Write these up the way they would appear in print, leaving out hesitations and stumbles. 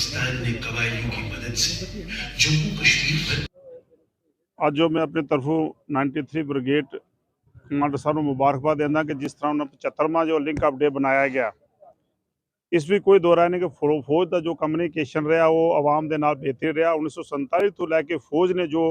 पाकिस्तान ने कबायलियों की मदद से जम्मू कश्मीर ਅੱਜ ਜੋ मैं अपनी तरफों 93 ब्रिगेड कमांडर साहब ਨੂੰ ਮੁਬਾਰਕਬਾਦ ਦਿੰਦਾ ਕਿ ਜਿਸ ਤਰ੍ਹਾਂ ਉਹਨਾਂ 75ਵਾਂ ਜੋ ਲਿੰਕ ਅਪ ਡੇ ਬਣਾਇਆ ਗਿਆ ਇਸ ਵਿੱਚ ਕੋਈ ਦੋ ਰਾਏ ਨਹੀਂ ਕਿ ਫੌਜ ਦਾ ਜੋ ਕਮਿਊਨੀਕੇਸ਼ਨ ਰਿਹਾ ਉਹ ਆਵਾਮ ਦੇ ਨਾਲ ਬਿਹਤਰ ਰਿਹਾ 1947 ਤੋਂ ਲੈ ਕੇ ਫੌਜ ਨੇ ਜੋ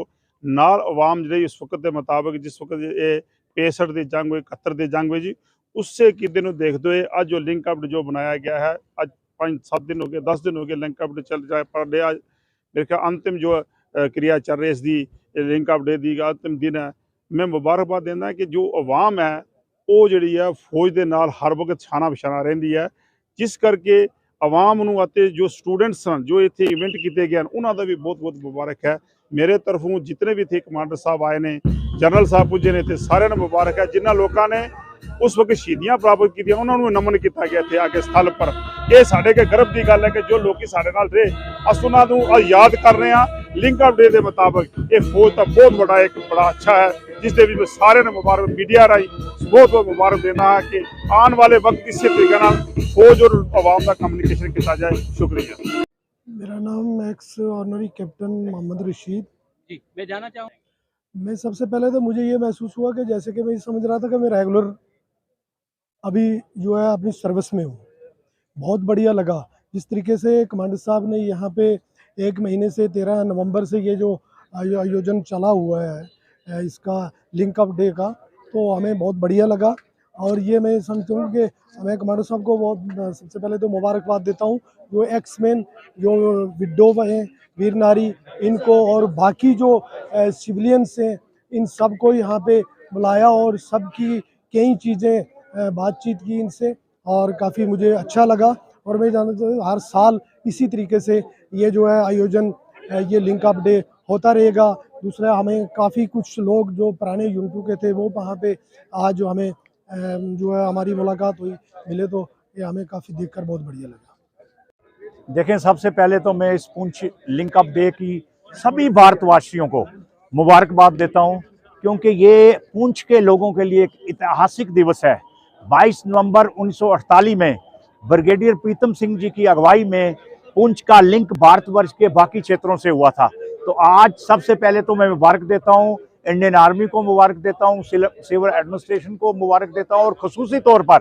ਨਾਲ ਆਵਾਮ ਜਿਹੜੀ ਇਸ ਵਕਤ ਦੇ ਮੁਤਾਬਕ ਜਿਸ ਵਕਤ ਇਹ 65 ਦੀ ਜੰਗ ਹੋਈ 71 ਦੀ ਜੰਗ ਹੋਈ ਜੀ उससे किदे ਨੂੰ देखते हुए ਅੱਜ जो लिंक अप जो बनाया गया है आज 5-7 दिन हो गए 10 दिन हो गए लिंक अप चल रहा है पर डे आज मेरे ख्याल अंतिम जो क्रिया चल रही है इसकी लिंक अप डे दी अंतिम दिन है मैं मुबारकबाद देना कि जो आवाम है वो जी है फौज के नाल हर वक्त छाना बिछाना रही है जिस करके आवाम ਨੂੰ ਅਤੇ जो स्टूडेंट्स हैं जो इतने इवेंट किए गए उन्होंने का भी बहुत बहुत मुबारक है मेरे तरफों जितने भी थे कमांडर साहब आए ने जनरल साहब पुजे ने सारे मुबारक है जिन्होंने लोगों ने उस वक्त शहीदियां प्राप्त की उन्होंने नमन किया गया थे आगे स्थल पर यह साढ़े के गर्व की गल है कि जो लोग साढ़े नाल रहे अस उन्होंने याद कर रहे हैं लिंक अप डे के मुताबिक ये फौज का बहुत बड़ा एक बड़ा अच्छा है जिसके भी मैं सारे ने मुबारक मीडिया राही बहुत बहुत मुबारक देना है कि आने वाले वक्त इस तरीके फौज और आवाम का कम्युनिकेशन किया जाए। शुक्रिया। मेरा नाम ex honorary captain Mohammed Rashid ji. मैं जानना चाहूँ मैं सबसे पहले तो मुझे ये महसूस हुआ कि जैसे कि मैं समझ रहा था कि मैं रेगुलर अभी जो है अपनी सर्विस में हूँ। बहुत बढ़िया लगा जिस तरीके से कमांडर साहब ने यहाँ पे 1 महीने से 13 नवंबर से ये जो आयोजन चला हुआ है इसका लिंक अप डे का, तो हमें बहुत बढ़िया लगा। और ये मैं समझता हूँ कि मैं कमांडर साहब को बहुत सबसे पहले तो मुबारकबाद देता हूँ जो एक्समैन जो विडो हैं वीर नारी इनको और बाकी जो सिविलियंस हैं इन सब को यहाँ पे बुलाया और सबकी कई चीज़ें बातचीत की इनसे और काफ़ी मुझे अच्छा लगा। और मैं जानता हूँ हर साल इसी तरीके से ये जो है आयोजन ये लिंक अप डे होता रहेगा। दूसरा हमें काफ़ी कुछ लोग जो पुराने यूनिटों के थे वो वहाँ पे आज जो हमें जो है हमारी मुलाकात हुई मिले तो ये हमें काफ़ी देखकर बहुत बढ़िया लगा। देखें, सबसे पहले तो मैं इस पुंछ लिंक अप डे की सभी भारतवासियों को मुबारकबाद देता हूं क्योंकि ये पुंछ के लोगों के लिए एक ऐतिहासिक दिवस है। 22 नवंबर 1948 में ब्रिगेडियर प्रीतम सिंह जी की अगुवाई में पुंछ का लिंक भारतवर्ष के बाकी क्षेत्रों से हुआ था। तो आज सबसे पहले तो मैं मुबारक देता हूं, इंडियन आर्मी को मुबारक देता हूं, सिविल एडमिनिस्ट्रेशन को मुबारक देता हूं और खसूसी तौर पर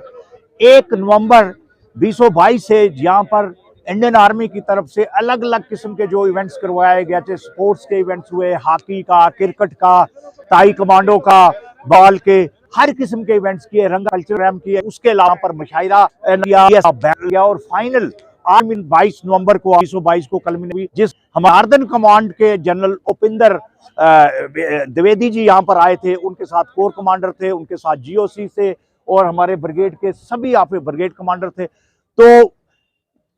1 नवंबर 2022 से यहाँ पर इंडियन आर्मी की तरफ से अलग अलग किस्म के जो इवेंट्स करवाए गए थे, स्पोर्ट्स के इवेंट्स हुए, हॉकी का, क्रिकेट का, ताई कमांडो का, बॉल के, हर किस्म के इवेंट्स किए, रंग कल्चर रैम किए, उसके अलावा पर मुशायरा किया और फाइनल आज 22 नवंबर को 2022 को कल में जिस हमारे कमांड के जनरल उपिंदर द्विवेदी जी यहाँ पर आए थे, उनके साथ कोर कमांडर थे, उनके साथ जीओसी से और हमारे ब्रिगेड के सभी यहाँ पे ब्रिगेड कमांडर थे। तो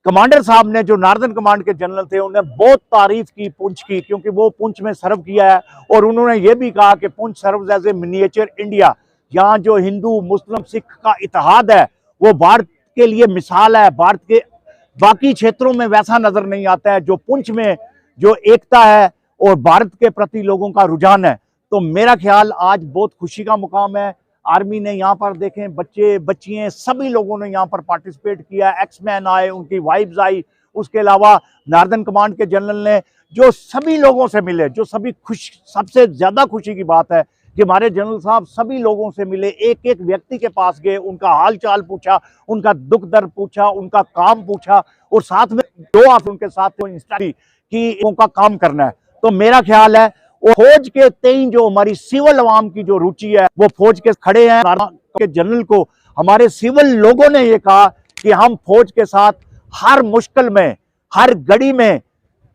कमांडर साहब ने जो नार्दर्न कमांड के जनरल थे उन्होंने बहुत तारीफ की पुंछ की क्योंकि वो पुंछ में सर्व किया है और उन्होंने ये भी कहा कि Poonch serve as a miniature India. यहाँ जो हिंदू मुस्लिम सिख का इतिहाद है वो भारत के लिए मिसाल है, भारत के बाकी क्षेत्रों में वैसा नजर नहीं आता है जो पुंछ में जो एकता है और भारत के प्रति लोगों का रुझान है। तो मेरा ख्याल आज बहुत खुशी का मुकाम है। आर्मी ने यहाँ पर देखें बच्चे बच्चियां सभी लोगों ने यहाँ पर पार्टिसिपेट किया, एक्समैन आए, उनकी वाइफ्स आई, उसके अलावा नार्दर्न कमांड के जनरल ने जो सभी लोगों से मिले, जो सभी खुश, सबसे ज्यादा खुशी की बात है कि हमारे जनरल साहब सभी लोगों से मिले, एक एक व्यक्ति के पास गए, उनका हाल चाल पूछा, उनका दुख दर्द पूछा, उनका काम पूछा और साथ में 2 आप उनके साथ इंस्ट्रक्शन कि उनका काम करना है। तो मेरा ख्याल है वो फौज के तई जो हमारी सिविल अवाम की जो रुचि है वो फौज के खड़े हैं। के जनरल को हमारे सिविल लोगों ने ये कहा कि हम फौज के साथ हर मुश्किल में, हर घड़ी में,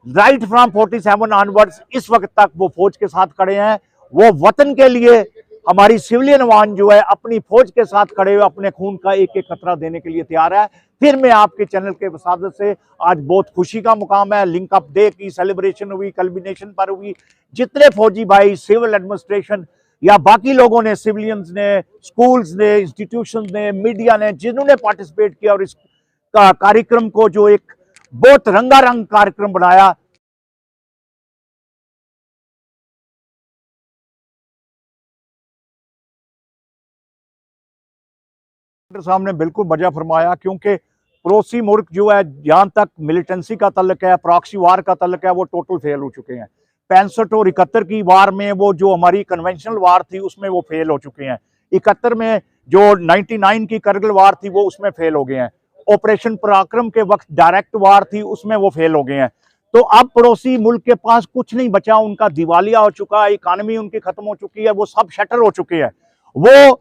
राइट फ्रॉम 47 ऑनवर्ड्स इस वक्त तक वो फौज के साथ खड़े हैं। वो वतन के लिए हमारी सिविलियन अवाम जो है अपनी फौज के साथ खड़े हुए अपने खून का एक एक कतरा देने के लिए तैयार है। फिर मैं आपके चैनल के वसादत से आज बहुत खुशी का मुकाम है, लिंक अप डे की सेलिब्रेशन हुई, कल्बिनेशन पर हुई, जितने फौजी भाई, सिविल एडमिनिस्ट्रेशन या बाकी लोगों ने, सिविलियंस ने, स्कूल्स ने, इंस्टीट्यूशन ने, मीडिया ने, जिन्होंने पार्टिसिपेट किया और इस कार्यक्रम को जो एक बहुत रंगारंग कार्यक्रम बनाया। साहब ने बिल्कुल बजा फरमाया क्योंकि पड़ोसी मुल्क जो है, जहां तक मिलिटेंसी का तल्लक है, प्रॉक्सी वार का तल्लक है, वो टोटल फेल हो चुके हैं। 65 और 71 की वार में वो जो हमारी कन्वेंशनल वार थी उसमें वो फेल हो चुके हैं। 71 में जो 99 की करगिल वार थी वो उसमें फेल हो गए हैं। ऑपरेशन पराक्रम के वक्त डायरेक्ट वार थी, उसमें वो फेल हो गए हैं। तो अब पड़ोसी मुल्क के पास कुछ नहीं बचा, उनका दिवालिया हो चुका है, इकानमी उनकी खत्म हो चुकी है, वो सब शटर हो चुके हैं। वो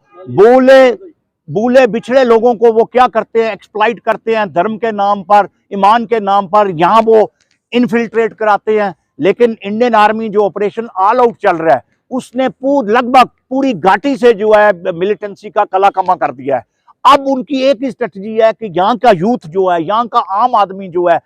भूले बिछड़े लोगों को वो क्या करते हैं, एक्सप्लॉइट करते हैं, धर्म के नाम पर, ईमान के नाम पर, यहाँ वो इन्फिल्ट्रेट कराते हैं। लेकिन इंडियन आर्मी जो ऑपरेशन ऑल आउट चल रहा है उसने लगभग पूरी घाटी से जो है मिलिटेंसी का कलाकमा कर दिया है। अब उनकी एक ही स्ट्रेटजी है कि यहाँ का यूथ जो है, यहाँ का आम आदमी जो है,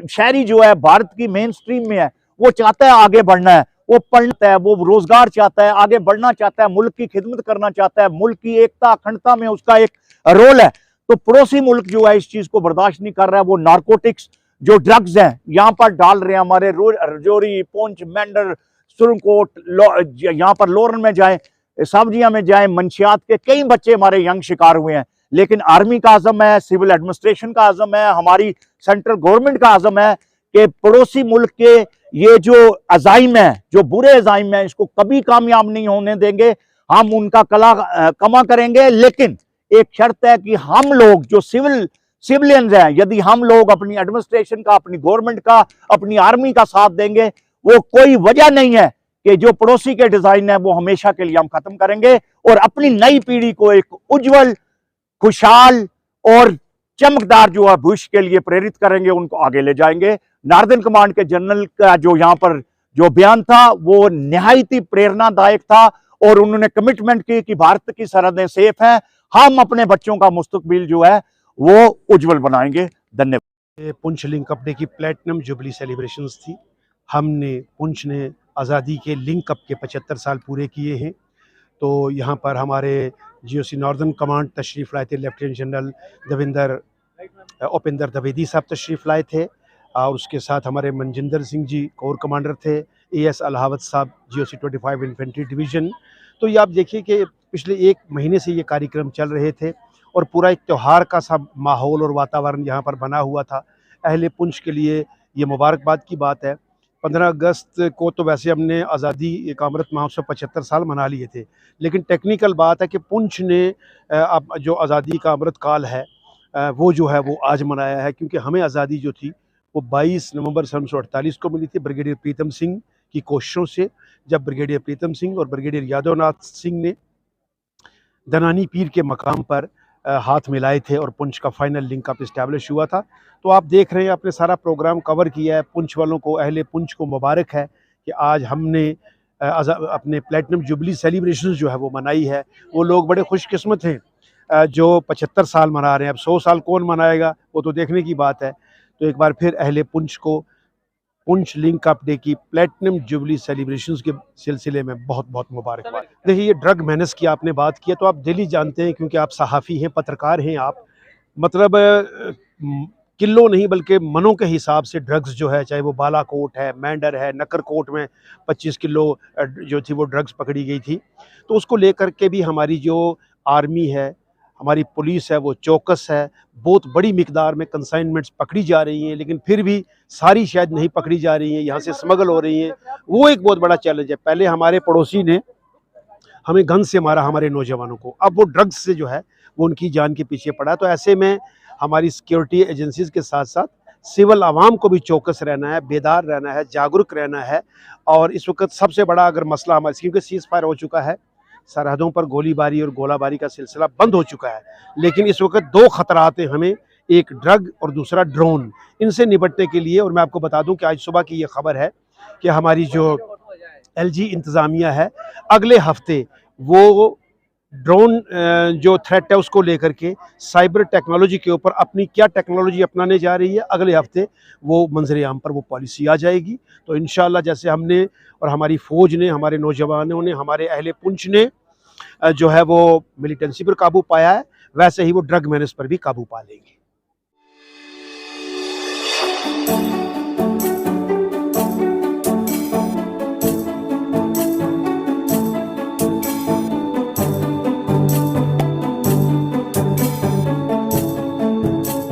शहरी जो है, भारत की मेन स्ट्रीम में है, वो चाहता है आगे बढ़ना है, वो पढ़ता है, वो रोजगार चाहता है, आगे बढ़ना चाहता है, मुल्क की खिदमत करना चाहता है, मुल्क की एकता अखंडता में उसका एक रोल है। तो पड़ोसी मुल्क जो है इस चीज को बर्दाश्त नहीं कर रहा है। वो नारकोटिक्स जो ड्रग्स हैं यहाँ पर डाल रहे हैं, हमारे रजौरी, पुंछ, मेंढर, सुरनकोट, यहाँ पर लोरन में जाए, सब्जियां में जाए, मंशियात के कई बच्चे हमारे यंग शिकार हुए हैं। लेकिन आर्मी का आजम है, सिविल एडमिनिस्ट्रेशन का आजम है, हमारी सेंट्रल गवर्नमेंट का आजम है कि पड़ोसी मुल्क के ये जो अजाइम है, जो बुरे अजाइम है, इसको कभी कामयाब नहीं होने देंगे। हम उनका कमा करेंगे, लेकिन एक शर्त है कि हम लोग जो सिविलियंस हैं, यदि हम लोग अपनी एडमिनिस्ट्रेशन का, अपनी गवर्नमेंट का, अपनी आर्मी का साथ देंगे, वो कोई वजह नहीं है कि जो पड़ोसी के डिजाइन है वो हमेशा के लिए हम खत्म करेंगे और अपनी नई पीढ़ी को एक उज्जवल, खुशहाल और चमकदार जो है भविष्य के लिए प्रेरित करेंगे, उनको आगे ले जाएंगे। नार्दर्न कमांड के जनरल का जो यहाँ पर जो बयान था वो निहायत ही प्रेरणादायक था और उन्होंने कमिटमेंट की कि भारत की सरहदें सेफ हैं, हम अपने बच्चों का मुस्तकबिल जो है वो उज्जवल बनाएंगे। धन्यवाद। पुंछ लिंक अप डे की प्लेटिनम जुबली सेलिब्रेशंस थी। हमने पुंछ ने आज़ादी के लिंक अप के 75 साल पूरे किए हैं। तो यहाँ पर हमारे जीओसी नॉर्दर्न कमांड तशरीफ़ लाए थे। लेफ्टिनेंट जनरल उपिंदर द्विवेदी साहब तशरीफ़ लाए थे और उसके साथ हमारे मनजिंदर सिंह जी कोर कमांडर थे, एएस अलावत साहब जीओसी 25 इन्फेंट्री डिवीज़न। तो ये आप देखिए कि पिछले 1 महीने से ये कार्यक्रम चल रहे थे और पूरा एक त्यौहार का सा माहौल और वातावरण यहाँ पर बना हुआ था। अहले पुंछ के लिए ये मुबारकबाद की बात है। 15 अगस्त को तो वैसे हमने आज़ादी का अमृत महोत्सव 75 साल मना लिए थे, लेकिन टेक्निकल बात है कि पुंछ ने अब जो आज़ादी का अमृत काल है वो जो है वो आज मनाया है, क्योंकि हमें आज़ादी जो थी वो 22 नवंबर 1948 को मिली थी ब्रिगेडियर प्रीतम सिंह की कोशिशों से, जब ब्रिगेडियर प्रीतम सिंह और ब्रिगेडियर यादवनाथ सिंह ने दनानी पीर के मकाम पर हाथ मिलाए थे और पुंछ का फाइनल लिंक अप इस्टेब्लिश हुआ था। तो आप देख रहे हैं, आपने सारा प्रोग्राम कवर किया है। पुंछ वालों को, अहले पुंछ को मुबारक है कि आज हमने अपने प्लेटिनम जुबली सेलिब्रेशन जो है वो मनाई है। वो लोग बड़े खुशकिस्मत हैं जो 75 साल मना रहे हैं। अब 100 साल कौन मनाएगा वो तो देखने की बात है। तो एक बार फिर अहले पुंछ को पुंछ लिंक अप डे की प्लेटिनम जुबली सेलिब्रेशंस के सिलसिले में बहुत बहुत मुबारकबाद। देखिए, ये ड्रग मेनेस की आपने बात की है तो आप दिल्ली जानते हैं, क्योंकि आप सहाफ़ी हैं, पत्रकार हैं आप, मतलब किलो नहीं बल्कि मनों के हिसाब से ड्रग्स जो है, चाहे वो बालाकोट है, मेंढर है, नकरकोट में 25 किलो जो थी वो ड्रग्स पकड़ी गई थी। तो उसको लेकर के भी हमारी जो आर्मी है, हमारी पुलिस है, वो चौकस है। बहुत बड़ी मिकदार में कंसाइनमेंट्स पकड़ी जा रही हैं, लेकिन फिर भी सारी शायद नहीं पकड़ी जा रही हैं, यहाँ से स्मगल हो रही हैं। वो एक बहुत बड़ा चैलेंज है। पहले हमारे पड़ोसी ने हमें गन से मारा हमारे नौजवानों को, अब वो ड्रग्स से जो है वो उनकी जान के पीछे पड़ा। तो ऐसे में हमारी सिक्योरिटी एजेंसीज के साथ साथ सिविल आवाम को भी चौकस रहना है, बेदार रहना है, जागरूक रहना है। और इस वक्त सबसे बड़ा अगर मसला हमारा, क्योंकि सीज़ फायर हो चुका है, सरहदों पर गोलीबारी और गोलाबारी का सिलसिला बंद हो चुका है, लेकिन इस वक्त 2 खतरात हैं हमें, एक ड्रग और दूसरा ड्रोन। इनसे निपटने के लिए, और मैं आपको बता दूं कि आज सुबह की ये खबर है कि हमारी जो एलजी इंतज़ामिया है अगले हफ्ते वो ड्रोन जो थ्रेट है उसको लेकर के साइबर टेक्नोलॉजी के ऊपर अपनी क्या टेक्नोलॉजी अपनाने जा रही है, अगले हफ्ते वो मंजर आम पर वो पॉलिसी आ जाएगी। तो इंशाल्लाह जैसे हमने और हमारी फ़ौज ने, हमारे नौजवानों ने, हमारे अहले पुंछ ने जो है वो मिलिटेंसी पर काबू पाया है, वैसे ही वो ड्रग मेनेस पर भी काबू पा लेंगे।